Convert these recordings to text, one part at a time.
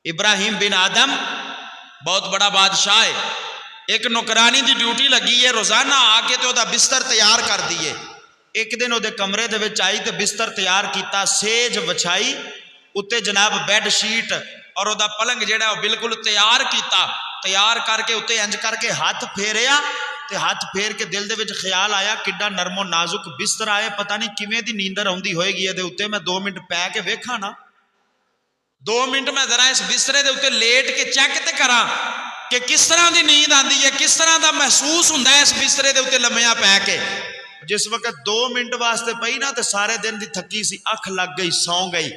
इब्राहिम बिन आदम बहुत बड़ा बादशाह है, एक नौकरानी की ड्यूटी लगी है, रोजाना आके तो वह बिस्तर तैयार कर दिए। एक दिन वो कमरे दे विच आई तो बिस्तर तैयार किया, सेज विछाई, उत्ते जनाब बैड शीट और वह पलंग जिहड़ा बिल्कुल तैयार किया। तैयार करके उत्ते इंज करके हाथ फेरिया तो हाथ फेर के दिल दे विच ख्याल आया किड्डा नरमो नाजुक बिस्तर आए, पता नहीं किवें दी नींदर आउंदी होएगी इहदे उत्ते, मैं 2 मिनट पै के वेखां ना, 2 मिनट मैं जरा इस बिस्तरे दे उत्ते लेट के चेक ते करा कि किस तरह की नींद आती है, किस तरह का महसूस होंदा है इस बिस्तरे दे उत्ते लम्मिया पै के। जिस वक्त 2 मिनट वास्ते पई ना तो सारे दिन की थकी सी, अख लग गई, सौ गई।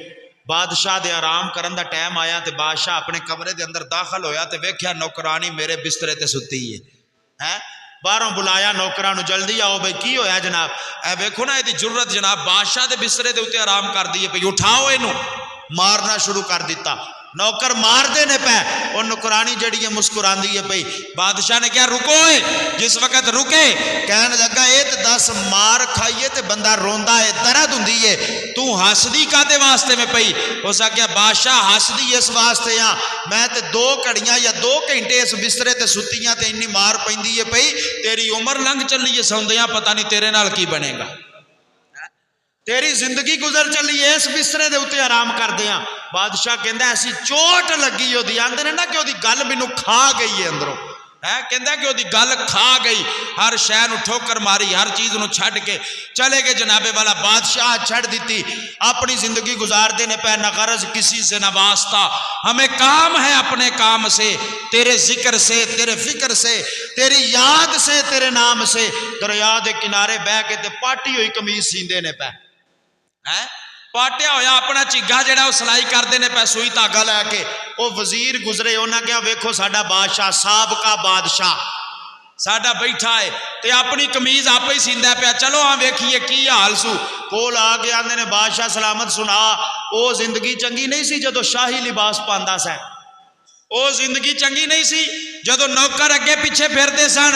बादशाह दे आराम करन दा टाइम आया तो बादशाह अपने कमरे दे अंदर दाखिल होया तो वेख्या नौकरानी मेरे बिस्तरे ते सुती है। बाहरों बुलाया नौकरां नूं, जल्दी आओ बई की होया जनाब, ए वेखो ना इहदी जुर्रत जनाब, बादशाह दे बिस्तरे दे उत्ते आराम कर दी है पई, उठाओ इनू। मारना शुरू कर दिता, नौकर मारते ने पै, और नौकरानी जड़ी है मुस्कुरांदी है पई। बादशाह ने क्या रुको है, जिस वक्त रुके कहने लगा ये तो 10 मार खाइए तो बंदा रोंदा है, दर्द हुंदी है, तू हसदी कादे वास्ते में पई। उस आख्या बादशाह हसदी इस वास्ते हाँ, मैं तो 2 घड़ियां या 2 घंटे इस बिस्तरे ते सुती हाँ तो इन्नी मार पैंदी है पई, तेरी उम्र लंघ चली है सौंदियां, पता नहीं तेरे नाल की बनेगा, तेरी जिंदगी गुजर चली है इस बिस्तरे दे उत्ते आराम करदे आ। बादशाह कहंदा ऐसी चोट लगी ओदी, आंदे ने ना कि ओदी गल मैनू खा गई है अंदरों, है कहंदा कि ओदी गल खा गई, हर शय नूं ठोकर मारी, हर चीज़ नूं छड्ड के चले गए जनाबे वाला। बादशाह छड्ड दी, अपनी जिंदगी गुजारते ने पे, न गरज किसी से न वास्ता, हमें काम है अपने काम से, तेरे जिक्र से, तेरे फिक्र से, तेरी याद से, तेरे नाम से। दरिया के किनारे बह के ते पाटी हुई कमीज सींदे ने पे, है पाटिया होया अपना चिग्गा जिहड़ा सिलाई करते हैं पै, सुई धागा लैके। वो वजीर गुजरे, उन्हें क्या वेखो साडा बादशाह, साबका बादशाह साडा बैठा है ते अपनी कमीज आप ही सींदा पिया, चलो हाँ वेखिए की हाल सू। कोल आ के आंदे ने बादशाह सलामत सुना, वो जिंदगी चंगी नहीं सी जदों शाही लिबास पांदा सा, वो जिंदगी चंगी नहीं सी जदों नौकर अगे पिछे फिरते सन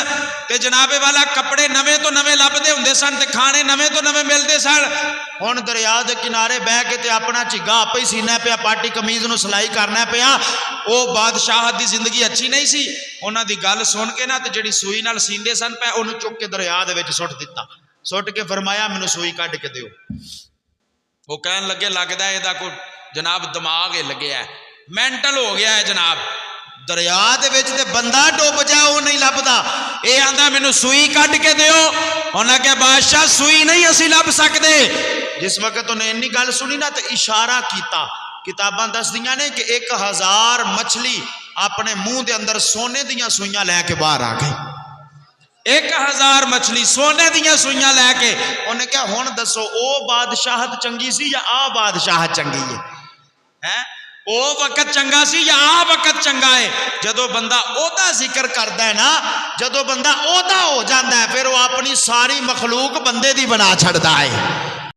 ते जनाबे वाला कपड़े नवे तो नवे लभदे हुंदे सन ते खाने नवे तो नवे मिलते सन। हुण दरिया के किनारे बह के ते अपना चिग्गा आप ही सीना पिया, पाटी कमीज नूं सिलाई करना पिया। वो बादशाह की जिंदगी अच्छी नहीं सी, उन्हां दी गल सुन के ना ते जिहड़ी सूई नाल सींदे सन पै, उहनूं चुक के दरिया दे विच सुट दिता। सुट के फरमाया मैनूं सूई कढ के दिओ। वो कहन लगे लगदा इहदा कोई जनाब दिमाग हिल गया, मैंटल हो गया है जनाब, दरिया दे विच ते बंदा डुब जाए वो नहीं लभदा, ये आंदा मैनूं सूई कढ के दिओ। उन्हें कहा बादशाह सूई नहीं असी लभ सकते। जिस वक्त उन्हें इन्नी गल सुनी ना तो इशारा किया, किताबां दसदियां ने कि 1000 मछली अपने मुंह के अंदर सोने दियां सूइयां लैके बाहर आ गई। 1000 मछली सोने दियां सूइयां लैके। उन्हें क्या हुण दसो ओ बादशाहत चंगी सी या आ बादशाहत चंगी है? ओ वक्त चंगा सी या आ वक्त चंगा है? जदों बंदा ओदा जिक्र करता है ना, जदों बंदा ओदा हो जाता है फिर वो अपनी सारी मखलूक बंदे दी बना छड़ता है।